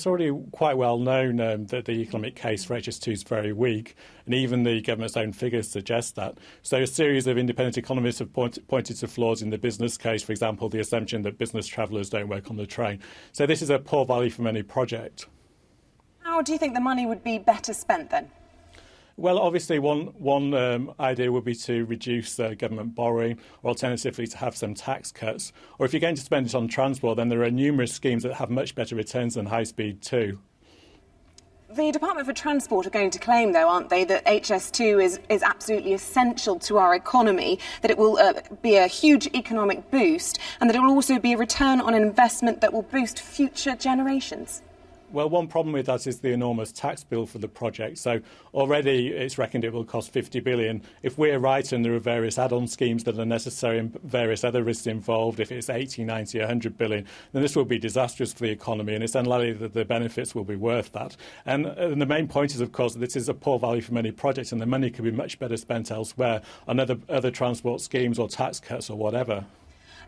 It's already quite well known that the economic case for HS2 is very weak, and even the government's own figures suggest that. So a series of independent economists have pointed to flaws in the business case, for example, the assumption that business travellers don't work on the train. So this is a poor value for money project. How do you think the money would be better spent then? Well, obviously, one idea would be to reduce government borrowing, or alternatively to have some tax cuts. Or if you're going to spend it on transport, then there are numerous schemes that have much better returns than high speed too. The Department for Transport are going to claim, though, aren't they, that HS2 is absolutely essential to our economy, that it will be a huge economic boost, and that it will also be a return on investment that will boost future generations? Well, one problem with that is the enormous tax bill for the project. So already it's reckoned it will cost $50 billion. If we're right and there are various add-on schemes that are necessary and various other risks involved, if it's 80, 90, 100 billion, then this will be disastrous for the economy, and it's unlikely that the benefits will be worth that. And the main point is, of course, that this is a poor value for money project, and the money could be much better spent elsewhere on other transport schemes or tax cuts or whatever.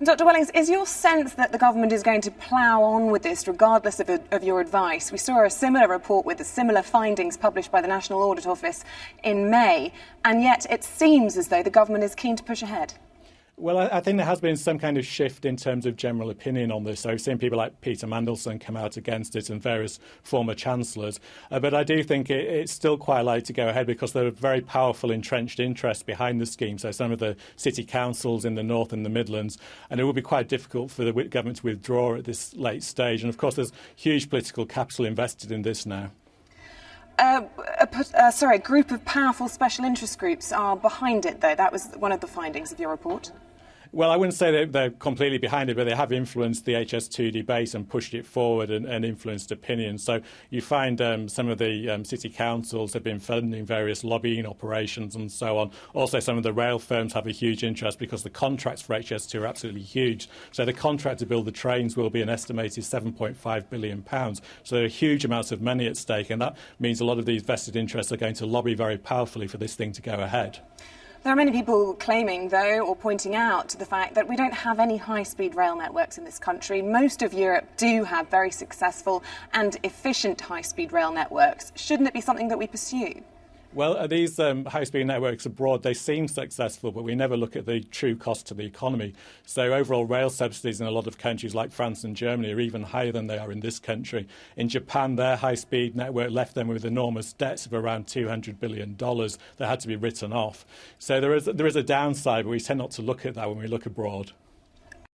Dr Wellings, is your sense that the government is going to plough on with this regardless of your advice? We saw a similar report with the similar findings published by the National Audit Office in May, and yet it seems as though the government is keen to push ahead. Well, I think there has been some kind of shift in terms of general opinion on this. So I've seen people like Peter Mandelson come out against it and various former chancellors. But I do think it's still quite likely to go ahead because there are very powerful entrenched interests behind the scheme. So some of the city councils in the north and the Midlands. And it will be quite difficult for the government to withdraw at this late stage. And of course, there's huge political capital invested in this now. A group of powerful special interest groups are behind it, though. That was one of the findings of your report. Well, I wouldn't say that they're completely behind it, but they have influenced the HS2 debate and pushed it forward and influenced opinion. So you find some of the city councils have been funding various lobbying operations and so on. Also, some of the rail firms have a huge interest because the contracts for HS2 are absolutely huge. So the contract to build the trains will be an estimated £7.5 billion. So there are huge amounts of money at stake, and that means a lot of these vested interests are going to lobby very powerfully for this thing to go ahead. There are many people claiming, though, or pointing out the fact that we don't have any high-speed rail networks in this country. Most of Europe do have very successful and efficient high-speed rail networks. Shouldn't it be something that we pursue? Well, these high-speed networks abroad, they seem successful, but we never look at the true cost to the economy. So overall rail subsidies in a lot of countries like France and Germany are even higher than they are in this country. In Japan, their high-speed network left them with enormous debts of around $200 billion that had to be written off. So there is a downside, but we tend not to look at that when we look abroad.